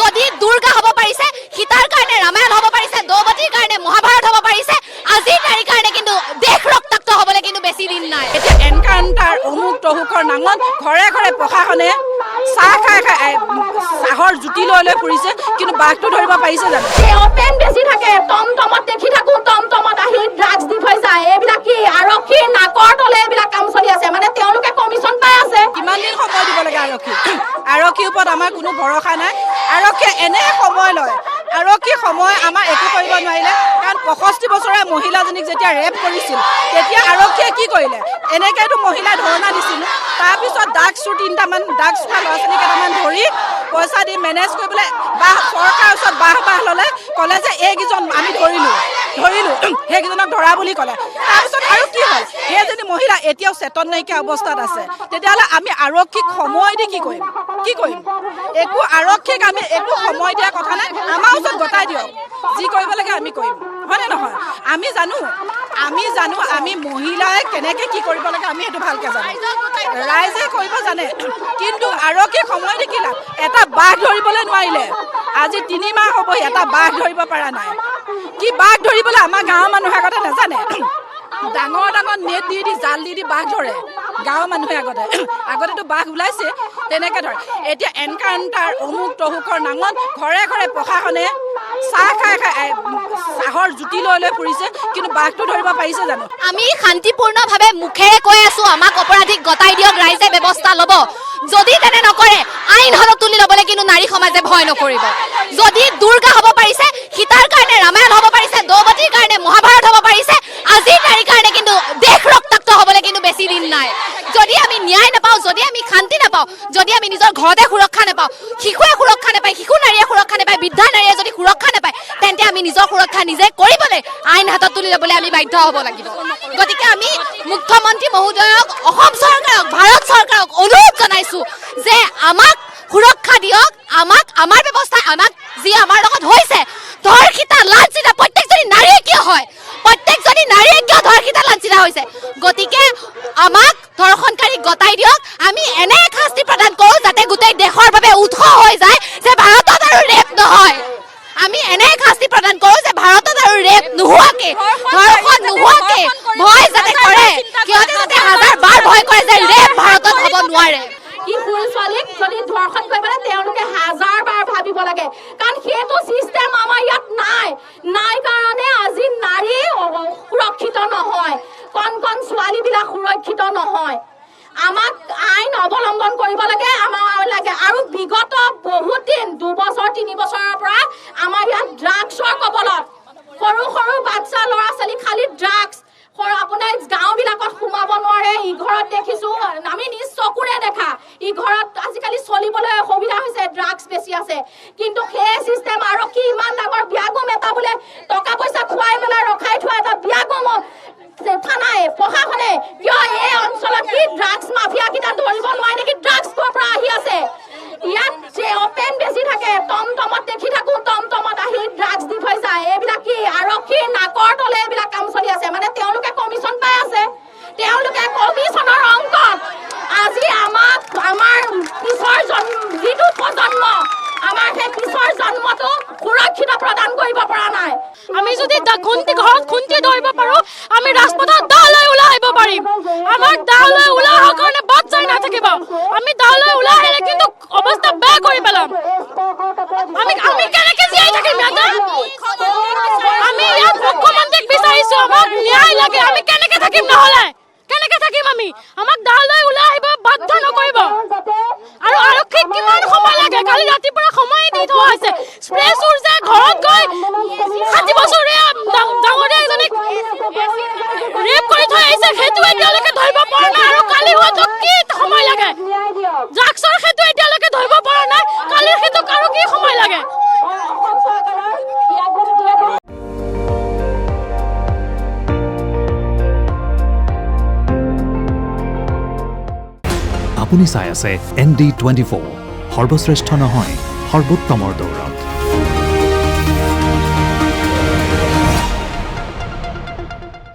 যদি দুৰ্গা হ'ব পাৰিছে, সীতাৰ কাৰণে ৰামায়ণ হ'ব পাৰিছে, দ্ৰৌপদীৰ কাৰণে মহাভাৰত হ'ব পাৰিছে, আজিৰ নাৰীৰ কাৰণে কিন্তু দেশ ৰক্তাক্ত হ'বলৈ কিন্তু বেছি দিন নাই। এতিয়া এনকাউণ্টাৰ অমুক তহুকৰ নাঙত ঘৰে ঘৰে প্ৰশাসনে চাহ খাই চাহৰ জুতি লৈ লৈ ফুৰিছে, কিন্তু বাঘটো ধৰিব পাৰিছে জানো? অপেন বেছি থাকে, টমটমত দেখি থাকো, টমটমত আহি ড্ৰাগছ দি থৈ যায়। এইবিলাক কি আৰক্ষীৰ নাকৰ তলে এইবিলাক কাম চলি আছে, মানে তেওঁলোকে কমিশ্যন পাই আছে। কিমান দিন সময় দিব লাগে আৰক্ষীৰ ওপৰত আমাৰ কোনো ভৰসা নাই। আৰক্ষীয়ে এনে সময় লয়, আৰক্ষী সময় আমাৰ একো কৰিব নোৱাৰিলে। কাৰণ 65 বছৰীয়া মহিলাজনীক যেতিয়া ৰেপ কৰিছিল তেতিয়া আৰক্ষীয়ে কি কৰিলে? এনেকৈতো মহিলাই ধৰ্ণা দিছিল, তাৰপিছত ড্ৰাগছৰ 3টামান ড্ৰাগছ খোৱা ল'ৰা ছোৱালী কেইটামান ধৰি পইচা দি মেনেজ কৰিবলৈ চৰকাৰৰ ওচৰত বাহ ল'লে, ক'লে যে এইকেইজন আমি ধৰিলোঁ সেইকেইজনক ধৰা বুলি ক'লে। তাৰপিছত আৰু কি হ'ল? সেইজনী মহিলা এতিয়াও চেতন নাইকিয়া অৱস্থাত আছে। তেতিয়াহ'লে আমি আৰক্ষীক সময় দি কি কৰিম? একো আৰক্ষীক আমি একো সময় দিয়া কথা নাই, আমাৰ ওচৰত গতাই দিয়ক, যি কৰিব লাগে আমি কৰিম, হয়নে নহয়? আমি জানো আমি মহিলাই কেনেকৈ কি কৰিব লাগে, আমি সেইটো ভালকৈ জানো, ৰাইজে কৰিব জানে। কিন্তু আৰক্ষীক সময় দি কি লাভ? এটা বাঘ ধৰিবলৈ নোৱাৰিলে, আজি 3 মাহ হ'ব এটা বাঘ ধৰিব পৰা নাই। কি বাঘ ধৰিবলৈ আমাৰ গাঁৱৰ মানুহে আগতে নাজানে? ডাঙৰ ডাঙৰ নেট দি জাল দি বাঘ ধৰে গাঁৱৰ মানুহে। আগতেতো বাঘ ওলাইছে, তেনেকৈ ধৰে। এতিয়া এনকাউণ্টাৰ অমুক তহুকৰ নাঙত ঘৰে ঘৰে প্ৰশাসনে চাহ খাই চাহৰ জুতি লৈ লৈ ফুৰিছে, কিন্তু বাঘটো ধৰিব পাৰিছে জানো? আমি শান্তিপূৰ্ণভাৱে মুখেৰে কৈ আছো, আমাক অপৰাধীক গতাই দিয়ক, ৰাইজে ব্যৱস্থা ল'ব। যদি তেনে নকৰে আইন হাতত তুলি ল'বলৈ কিন্তু নাৰী সমাজে ভয় নকৰিব। যদি দুৰ্গা হ'ব পাৰিছে, সীতাৰ কাৰণে ৰামায়ণ হ'ব পাৰিছে, দ্ৰৌপদীৰ কাৰণে মহাভাৰত হ'ব পাৰিছে, আজিৰ নাৰীৰ কাৰণে কিন্তু দেশ ৰক্তাক্ত হ'বলৈ কিন্তু বেছি দিন নাই। যদি আমি ন্যায় নাপাওঁ, যদি আমি শান্তি নাপাওঁ, যদি আমি নিজৰ ঘৰতে সুৰক্ষা নাপাওঁ, শিশুৱে সুৰক্ষা নাপায়, শিশু নাৰীয়ে সুৰক্ষা নাপায়, বৃদ্ধা নাৰীয়ে যদি সুৰক্ষা নাপায়, তেন্তে আমি নিজৰ সুৰক্ষা নিজে কৰিবলৈ আইন হাতত তুলি ল'বলৈ আমি বাধ্য হ'ব লাগিব। গতিকে আমি মুখ্যমন্ত্ৰী মহোদয়ক, অসম চৰকাৰক, ভাৰত চৰকাৰক অনুৰোধ জনাইছো যে আমাক সুৰক্ষা দিয়ক, আমাৰ ব্যৱস্থাই আমাক যি আমাৰ লগত হৈছে, ধৰ্ষিতা লাঞ্ছিতা প্ৰত্যেকজনী নাৰীয়ে কিয় হয়, প্ৰত্যেকজনী নাৰীয়ে কিয় ধৰ্ষিতা লাঞ্ছিতা হৈছে? গতিকে আমাক ধৰ্ষণকাৰীক গতাই দিয়ক, আমি এনে শাস্তি প্ৰদান কৰোঁ যাতে গোটেই দেশৰ বাবে উৎস হৈ যায় যে ভাৰতত আৰু ৰেপ নহয়। আমি এনে শাস্তি প্ৰদান কৰোঁ যে ভাৰতত আৰু ৰেপ নোহোৱাকে, ধৰ্ষণ নোহোৱাকে ভয় যাতে কৰে, সিহঁতে যাতে 1000 বাৰ ভয় কৰে যে ৰেপ ভাৰতত হ'ব নোৱাৰে। কিশোৰ ছোৱালীক যদি ধৰ্ষণ কৰিবলৈ তেওঁলোকে 1000 বাৰ ভাবিব লাগে, কাৰণ সেইটো চিষ্টেম আমাৰ ইয়াত নাই কাৰণে আজি নাৰী সুৰক্ষিত নহয়, কণ ছোৱালীবিলাক সুৰক্ষিত নহয়। আমাক আইন অৱলম্বন কৰিব লাগে, আৰু বিগত বহুত দিন 2 বছৰ 3 বছৰৰ পৰা আমাৰ ইয়াত ড্ৰাগছৰ কবলত সৰু বাচ্চা ল'ৰা ছোৱালী খালি ড্ৰাগছ। আপোনাৰ গাঁওবিলাকত সোমাব নোৱাৰে, ইঘৰত দেখিছো, আমি নিজ চকুৰে দেখা, ইঘৰত আজিকালি চলিবলৈ অসুবিধা হৈছে, ড্ৰাগছ বেছি আছে। কিন্তু সেই চিষ্টেম আৰক্ষী ইমান ডাঙৰ ব্যাগুম এটা বোলে টকা পইচা খুৱাই মেলাই ৰখাই থোৱা এটা ব্যাগুম থানাই প্ৰশাসনে কিয় এই অঞ্চলত কি ড্ৰাগছ মাফিয়া কেইটা ধৰিব নোৱাৰে নেকি? ড্ৰাগছ ক'ৰ পৰা আহি আছে? ইয়াত অপেন বেছি থাকে, টমটমত দেখি থাকো, টমটমত আহি ড্ৰাগছ দি থৈ যায়। এইবিলাক কি আৰক্ষীৰ নাকৰ তলে এইবিলাক কাম চলি আছে, মানে তেওঁলোকে কমিশ্যন পাই আছে। তেওঁলোকে কমিশ্যনৰ অংকত আজি আমাৰ পিছৰ যিটো প্ৰজন্ম, আমাৰ সেই পিছৰ জন্মটো সুৰক্ষিত প্ৰদান কৰিব পৰা নাই। আমি যদি ঘৰত খুন্তি ধৰিব পাৰো, আমি ৰাজপথত দালৈ ওলাই আহিব পাৰিম। আমাক দালৈ ওলাই অহাৰ কাৰণে বাট চাই নাথাকিব। আমি দালৈ ওলাই আহিলে কিন্তু অৱস্থা বেয়া কৰি পেলাম। আমি কেনেকে জীয়াই থাকিম ইয়াতে? আমি ইয়াত মুখ্যমন্ত্ৰীক বিচাৰিছো, আমাক ন্যায় লাগে। আমি কেনেকে থাকিম? নহ'লে কেনেকে থাকিম আমি? আমাক দালৈ ওলাই আহিব বাধ্য নকৰিব। আৰু আৰক্ষীক কিমান সময় লাগে? কালি ৰাতিপুৱা সময় দি থোৱা হৈছে। স্প্ৰে চুৰছে ঘৰত গৈ 60 বছৰীয়া ডাঙৰীয়া এজনীক ৰেপ কৰি থৈ আহিছে, সেইটো এতিয়ালৈকে ধৰিব পৰা নাই। আৰু কালি হোৱাটো কি সময় লাগে? ড্ৰাগছৰ সেইটো এতিয়ালৈকে ধৰিব পৰা নাই, কালিৰ সেইটো আৰু কি সময় লাগে? আপুনি চাই আছে ND24, সৰ্বশ্ৰেষ্ঠ নহয় সৰ্বোত্তমৰ দৌৰ।